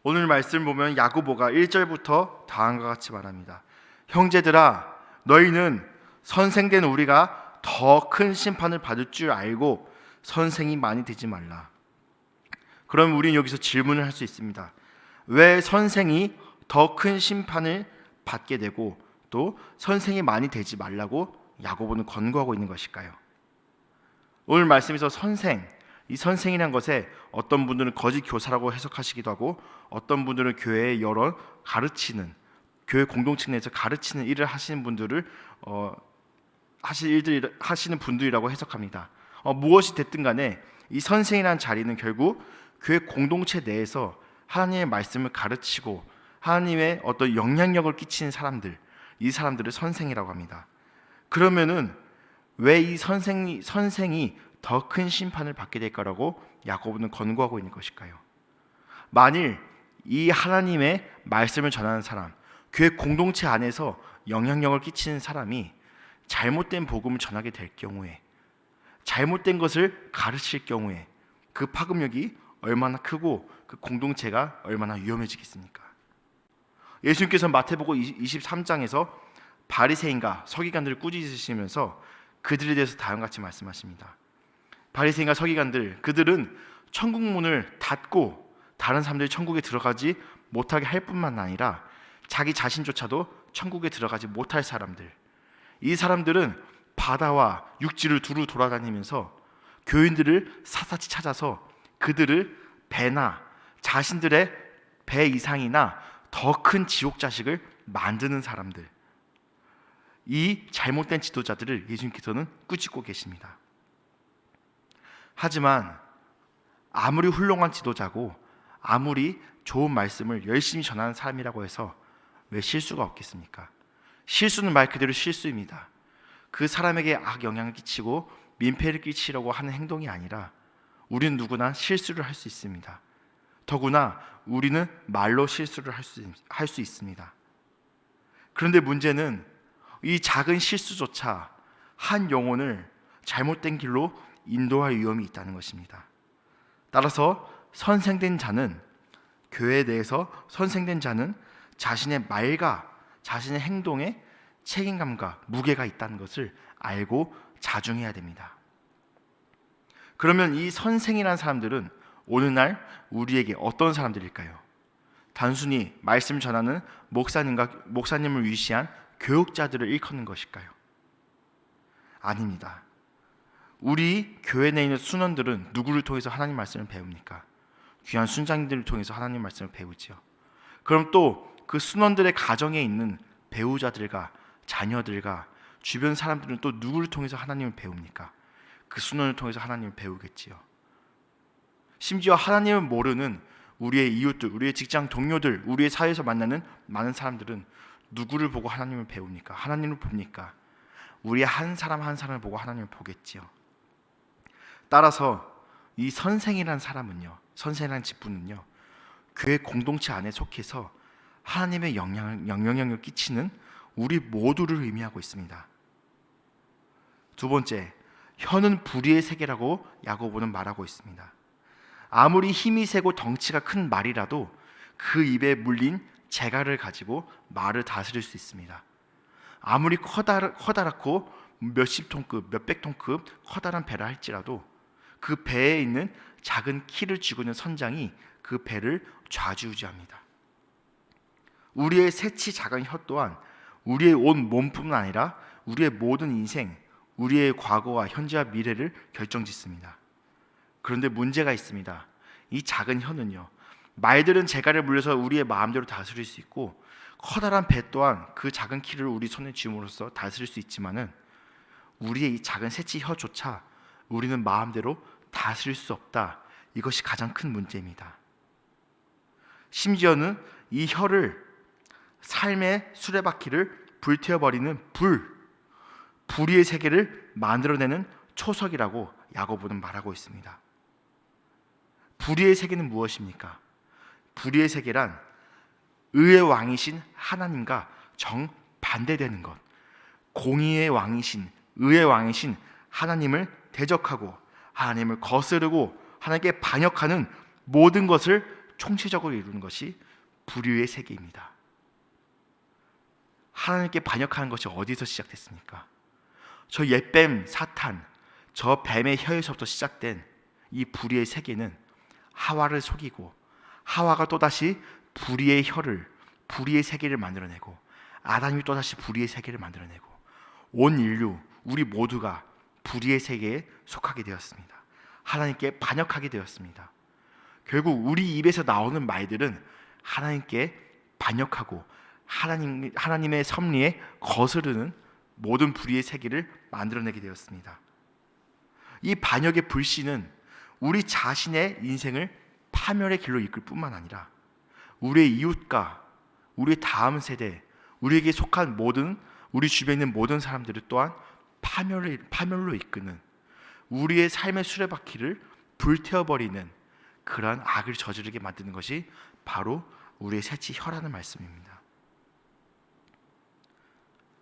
오늘 말씀 보면 야고보가 1절부터 다음과 같이 말합니다. 형제들아, 너희는 선생된 우리가 더 큰 심판을 받을 줄 알고 선생이 많이 되지 말라. 그럼 우리는 여기서 질문을 할 수 있습니다. 왜 선생이 더 큰 심판을 받게 되고 또 선생이 많이 되지 말라고 야고보는 권고하고 있는 것일까요? 오늘 말씀에서 선생, 이 선생이라는 것에 어떤 분들은 거짓 교사라고 해석하시기도 하고 어떤 분들은 교회의 여러 가르치는, 교회 공동체 내에서 가르치는 일을 하시는 분들을 하시는 분들이라고 해석합니다. 무엇이 됐든 간에 이 선생이라는 자리는 결국 교회 공동체 내에서 하나님의 말씀을 가르치고 하나님의 어떤 영향력을 끼치는 사람들, 이 사람들을 선생이라고 합니다. 그러면은 왜 이 선생이 더 큰 심판을 받게 될까라고 야고보는 권고하고 있는 것일까요? 만일 이 하나님의 말씀을 전하는 사람, 교회 공동체 안에서 영향력을 끼치는 사람이 잘못된 복음을 전하게 될 경우에, 잘못된 것을 가르칠 경우에 그 파급력이 얼마나 크고 그 공동체가 얼마나 위험해지겠습니까? 예수님께서 마태복음 23장에서 바리새인과 서기관들을 꾸짖으시면서 그들에 대해서 다음과 같이 말씀하십니다. 바리새인과 서기관들, 그들은 천국 문을 닫고 다른 사람들이 천국에 들어가지 못하게 할 뿐만 아니라 자기 자신조차도 천국에 들어가지 못할 사람들, 이 사람들은 바다와 육지를 두루 돌아다니면서 교인들을 샅샅이 찾아서 그들을 배나 자신들의 배 이상이나 더 큰 지옥 자식을 만드는 사람들, 이 잘못된 지도자들을 예수님께서는 꾸짖고 계십니다. 하지만 아무리 훌륭한 지도자고 아무리 좋은 말씀을 열심히 전하는 사람이라고 해서 왜 실수가 없겠습니까? 실수는 말 그대로 실수입니다. 그 사람에게 악 영향을 끼치고 민폐를 끼치려고 하는 행동이 아니라 우리는 누구나 실수를 할 수 있습니다. 더구나 우리는 말로 실수를 할 수 있습니다. 그런데 문제는 이 작은 실수조차 한 영혼을 잘못된 길로 인도할 위험이 있다는 것입니다. 따라서 선생된 자는, 교회 내에서 선생된 자는 자신의 말과 자신의 행동에 책임감과 무게가 있다는 것을 알고 자중해야 됩니다. 그러면 이 선생이라는 사람들은 오늘날 우리에게 어떤 사람들일까요? 단순히 말씀 전하는 목사님을 위시한 교육자들을 일컫는 것일까요? 아닙니다. 우리 교회 내에 있는 순원들은 누구를 통해서 하나님 말씀을 배웁니까? 귀한 순장님들을 통해서 하나님 말씀을 배우지요. 그럼 또 그 순원들의 가정에 있는 배우자들과 자녀들과 주변 사람들은 또 누구를 통해서 하나님을 배웁니까? 그 순원을 통해서 하나님을 배우겠지요. 심지어 하나님을 모르는 우리의 이웃들, 우리의 직장 동료들, 우리의 사회에서 만나는 많은 사람들은 누구를 보고 하나님을 배웁니까? 하나님을 봅니까? 우리의 한 사람 한 사람을 보고 하나님을 보겠지요. 따라서 이 선생이라는 사람은요, 선생이라는 직분은요, 교회 공동체 안에 속해서 하나님의 영향력을 끼치는 우리 모두를 의미하고 있습니다. 두 번째, 혀는 불의의 세계라고 야고보는 말하고 있습니다. 아무리 힘이 세고 덩치가 큰 말이라도 그 입에 물린 재갈을 가지고 말을 다스릴 수 있습니다. 아무리 커다랗고 몇십 톤급, 몇백 톤급 커다란 배라 할지라도 그 배에 있는 작은 키를 쥐고 있는 선장이 그 배를 좌지우지합니다. 우리의 새치 작은 혀 또한 우리의 온 몸뿐만 아니라 우리의 모든 인생, 우리의 과거와 현재와 미래를 결정짓습니다. 그런데 문제가 있습니다. 이 작은 혀는요, 말들은 재갈을 물려서 우리의 마음대로 다스릴 수 있고 커다란 배 또한 그 작은 키를 우리 손에 쥐므로써 다스릴 수 있지만은 우리의 이 작은 새치 혀조차 우리는 마음대로 다스릴 수 없다. 이것이 가장 큰 문제입니다. 심지어는 이 혀를 삶의 수레바퀴를 불태워버리는 불의의 세계를 만들어내는 초석이라고 야고보는 말하고 있습니다. 불의의 세계는 무엇입니까? 불의의 세계란 의의 왕이신 하나님과 정반대되는 것, 공의의 왕이신, 의의 왕이신 하나님을 대적하고 하나님을 거스르고 하나님께 반역하는 모든 것을 총체적으로 이루는 것이 불의의 세계입니다. 하나님께 반역하는 것이 어디서 시작됐습니까? 저 옛뱀 사탄, 저 뱀의 혀에서부터 시작된 이 불의의 세계는 하와를 속이고, 하와가 또다시 불의의 혀를, 불의의 세계를 만들어내고, 아담이 또다시 불의의 세계를 만들어내고, 온 인류, 우리 모두가 불의의 세계에 속하게 되었습니다. 하나님께 반역하게 되었습니다. 결국 우리 입에서 나오는 말들은 하나님께 반역하고 하나님의 섭리에 거스르는 모든 불의의 세계를 만들어내게 되었습니다. 이 반역의 불씨는 우리 자신의 인생을 파멸의 길로 이끌 뿐만 아니라 우리의 이웃과 우리의 다음 세대, 우리에게 속한 모든, 우리 주변에 있는 모든 사람들을 또한 파멸로 이끄는, 우리의 삶의 수레바퀴를 불태워버리는 그러한 악을 저지르게 만드는 것이 바로 우리의 셋째 혀라는 말씀입니다.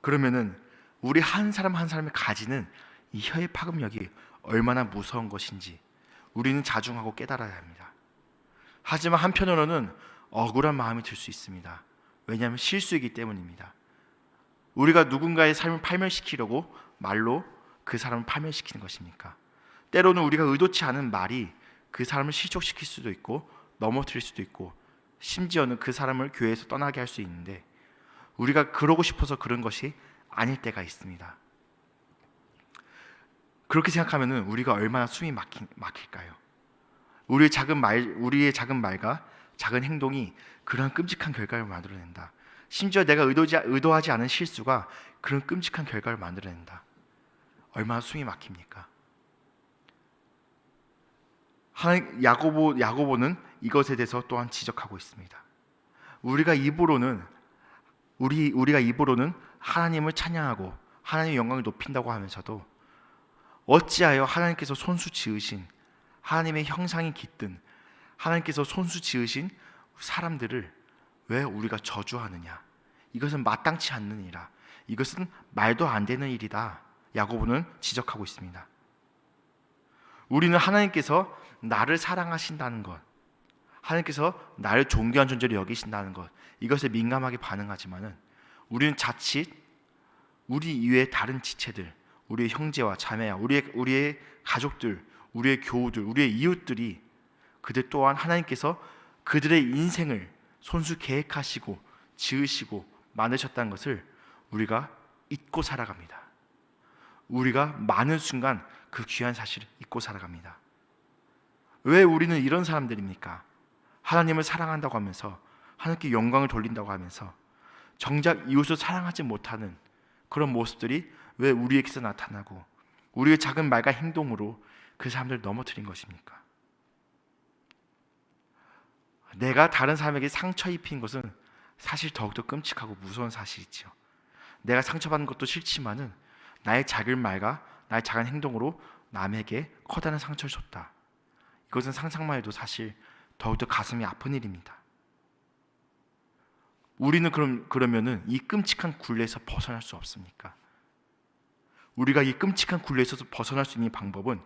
그러면은 우리 한 사람 한 사람이 가지는 이 혀의 파급력이 얼마나 무서운 것인지 우리는 자중하고 깨달아야 합니다. 하지만 한편으로는 억울한 마음이 들 수 있습니다. 왜냐하면 실수이기 때문입니다. 우리가 누군가의 삶을 파멸시키려고 말로 그 사람을 파멸시키는 것입니까? 때로는 우리가 의도치 않은 말이 그 사람을 실족시킬 수도 있고 넘어뜨릴 수도 있고, 심지어는 그 사람을 교회에서 떠나게 할 수 있는데, 우리가 그러고 싶어서 그런 것이 아닐 때가 있습니다. 그렇게 생각하면 우리가 얼마나 숨이 막힐까요? 우리의 작은 말과 작은 행동이 그런 끔찍한 결과를 만들어낸다. 심지어 내가 의도하지 않은 실수가 그런 끔찍한 결과를 만들어낸다. 얼마나 숨이 막힙니까? 야고보는 이것에 대해서 또한 지적하고 있습니다. 우리가 입으로는 하나님을 찬양하고 하나님의 영광을 높인다고 하면서도 어찌하여 하나님께서 손수 지으신, 하나님의 형상이 깃든 하나님께서 손수 지으신 사람들을 왜 우리가 저주하느냐? 이것은 마땅치 않는 일이라. 이것은 말도 안 되는 일이다. 야고보는 지적하고 있습니다. 우리는 하나님께서 나를 사랑하신다는 것, 하나님께서 나를 존귀한 존재로 여기신다는 것, 이것에 민감하게 반응하지만은 우리는 자칫 우리 이외의 다른 지체들, 우리의 형제와 자매와 우리의 가족들, 우리의 교우들, 우리의 이웃들이, 그들 또한 하나님께서 그들의 인생을 손수 계획하시고 지으시고 만드셨다는 것을 우리가 잊고 살아갑니다. 우리가 많은 순간 그 귀한 사실을 잊고 살아갑니다. 왜 우리는 이런 사람들입니까? 하나님을 사랑한다고 하면서, 하나님께 영광을 돌린다고 하면서 정작 이웃을 사랑하지 못하는 그런 모습들이 왜 우리에게서 나타나고 우리의 작은 말과 행동으로 그 사람들을 넘어뜨린 것입니까? 내가 다른 사람에게 상처 입힌 것은 사실 더욱더 끔찍하고 무서운 사실이지요. 내가 상처받는 것도 싫지만은 나의 작은 말과 나의 작은 행동으로 남에게 커다란 상처를 줬다. 이것은 상상만 해도 사실 더욱더 가슴이 아픈 일입니다. 우리는 그러면은 이 끔찍한 굴레에서 벗어날 수 없습니까? 우리가 이 끔찍한 굴레에서 벗어날 수 있는 방법은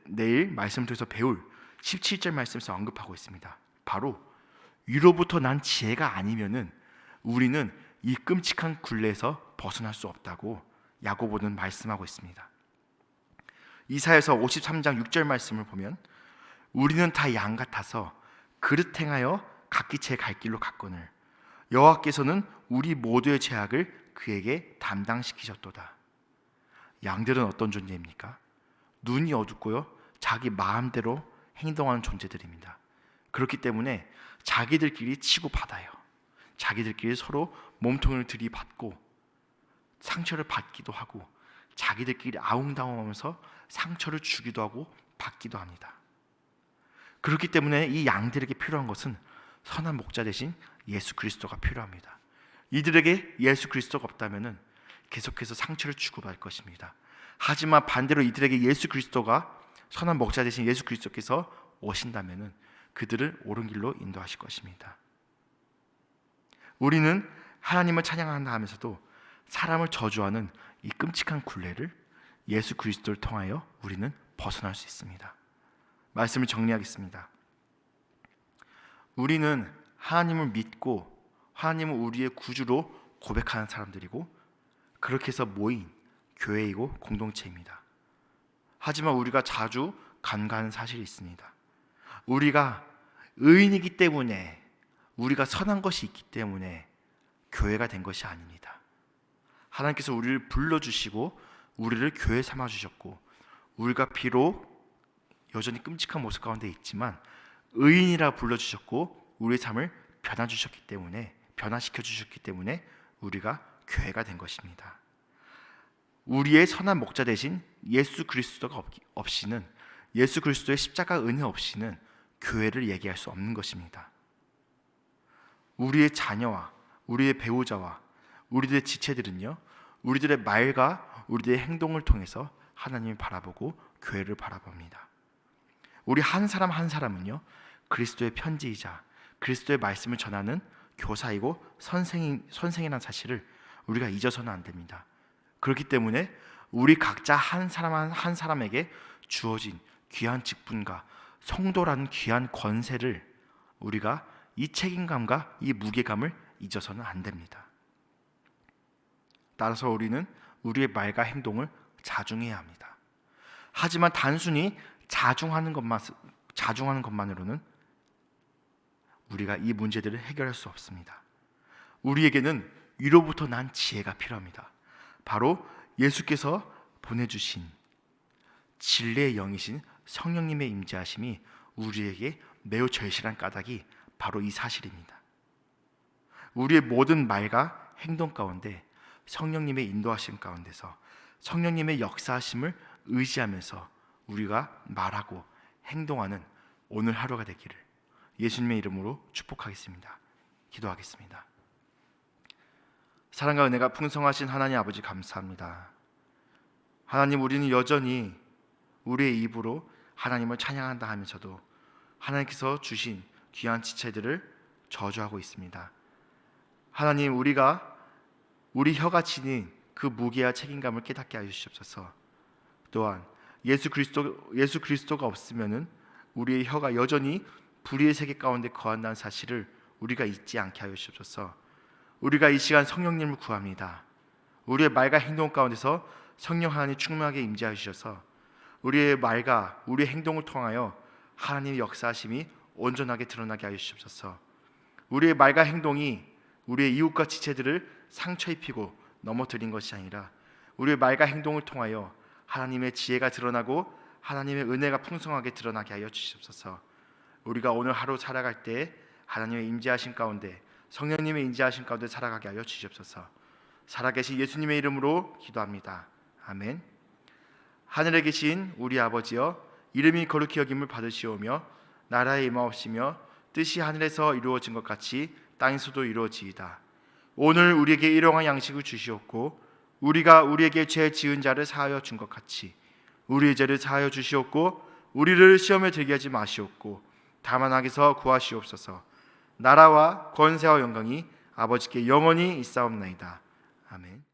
내일 말씀을 통해서 배울 17절 말씀에서 언급하고 있습니다. 바로 위로부터 난 지혜가 아니면은 우리는 이 끔찍한 굴레에서 벗어날 수 없다고 야고보는 말씀하고 있습니다. 이사야서 53장 6절 말씀을 보면 우리는 다 양 같아서 그릇 행하여 각기 제 갈 길로 갔거늘 여호와께서는 우리 모두의 죄악을 그에게 담당시키셨도다. 양들은 어떤 존재입니까? 눈이 어둡고요, 자기 마음대로 행동하는 존재들입니다. 그렇기 때문에 자기들끼리 치고받아요. 자기들끼리 서로 몸통을 들이받고 상처를 받기도 하고 자기들끼리 아웅다웅하면서 상처를 주기도 하고 받기도 합니다. 그렇기 때문에 이 양들에게 필요한 것은 선한 목자 대신 예수 그리스도가 필요합니다. 이들에게 예수 그리스도가 없다면 계속해서 상처를 주고받을 것입니다. 하지만 반대로 이들에게 예수 그리스도가, 선한 목자 대신 예수 그리스도께서 오신다면 그들을 옳은 길로 인도하실 것입니다. 우리는 하나님을 찬양한다 하면서도 사람을 저주하는 이 끔찍한 굴레를 예수 그리스도를 통하여 우리는 벗어날 수 있습니다. 말씀을 정리하겠습니다. 우리는 하나님을 믿고 하나님을 우리의 구주로 고백하는 사람들이고 그렇게 해서 모인 교회이고 공동체입니다. 하지만 우리가 자주 간과하는 사실이 있습니다. 우리가 의인이기 때문에, 우리가 선한 것이 있기 때문에 교회가 된 것이 아닙니다. 하나님께서 우리를 불러주시고 우리를 교회 삼아주셨고, 우리가 비록 여전히 끔찍한 모습 가운데 있지만 의인이라 불러주셨고 우리의 삶을 변화시켜 주셨기 때문에 우리가 교회가 된 것입니다. 우리의 선한 목자 대신 예수 그리스도가 없이는, 예수 그리스도의 십자가 은혜 없이는 교회를 얘기할 수 없는 것입니다. 우리의 자녀와 우리의 배우자와 우리들의 지체들은요, 우리들의 말과 우리들의 행동을 통해서 하나님을 바라보고 교회를 바라봅니다. 우리 한 사람 한 사람은요, 그리스도의 편지이자 그리스도의 말씀을 전하는 교사이고 선생이라는 사실을 우리가 잊어서는 안 됩니다. 그렇기 때문에 우리 각자 한 사람 한 사람에게 주어진 귀한 직분과 성도라는 귀한 권세를 우리가 이 책임감과 이 무게감을 잊어서는 안 됩니다. 따라서 우리는 우리의 말과 행동을 자중해야 합니다. 하지만 단순히 자중하는 것만으로는 우리가 이 문제들을 해결할 수 없습니다. 우리에게는 위로부터 난 지혜가 필요합니다. 바로 예수께서 보내주신 진리의 영이신 성령님의 임재하심이 우리에게 매우 절실한 까닭이 바로 이 사실입니다. 우리의 모든 말과 행동 가운데 성령님의 인도하심 가운데서 성령님의 역사하심을 의지하면서 우리가 말하고 행동하는 오늘 하루가 되기를 예수님의 이름으로 축복하겠습니다. 기도하겠습니다. 사랑과 은혜가 풍성하신 하나님 아버지, 감사합니다. 하나님, 우리는 여전히 우리의 입으로 하나님을 찬양한다 하면서도 하나님께서 주신 귀한 지체들을 저주하고 있습니다. 하나님, 우리가 우리 혀가 지닌 그 무게와 책임감을 깨닫게 하여 주시옵소서. 또한 예수 그리스도가 없으면은 우리의 혀가 여전히 불의의 세계 가운데 거한다는 사실을 우리가 잊지 않게 하여 주시옵소서. 우리가 이 시간 성령님을 구합니다. 우리의 말과 행동 가운데서 성령 하나님 충만하게 임재하여 주셔서 우리의 말과 우리의 행동을 통하여 하나님의 역사하심이 온전하게 드러나게 하여 주시옵소서. 우리의 말과 행동이 우리의 이웃과 지체들을 상처 입히고 넘어뜨린 것이 아니라 우리의 말과 행동을 통하여 하나님의 지혜가 드러나고 하나님의 은혜가 풍성하게 드러나게 하여 주시옵소서. 우리가 오늘 하루 살아갈 때 하나님의 임재하신 가운데, 성령님의 임재하신 가운데 살아가게 하여 주시옵소서. 살아계신 예수님의 이름으로 기도합니다. 아멘. 하늘에 계신 우리 아버지여, 이름이 거룩히 여김을 받으시오며 나라의 임하옵시며 뜻이 하늘에서 이루어진 것 같이 땅에서도 이루어지이다. 오늘 우리에게 일용할 양식을 주시옵고 우리가 우리에게 죄 지은 자를 사하여 준 것 같이 우리의 죄를 사하여 주시옵고 우리를 시험에 들게 하지 마시옵고 다만 악에서 구하시옵소서. 나라와 권세와 영광이 아버지께 영원히 있사옵나이다. 아멘.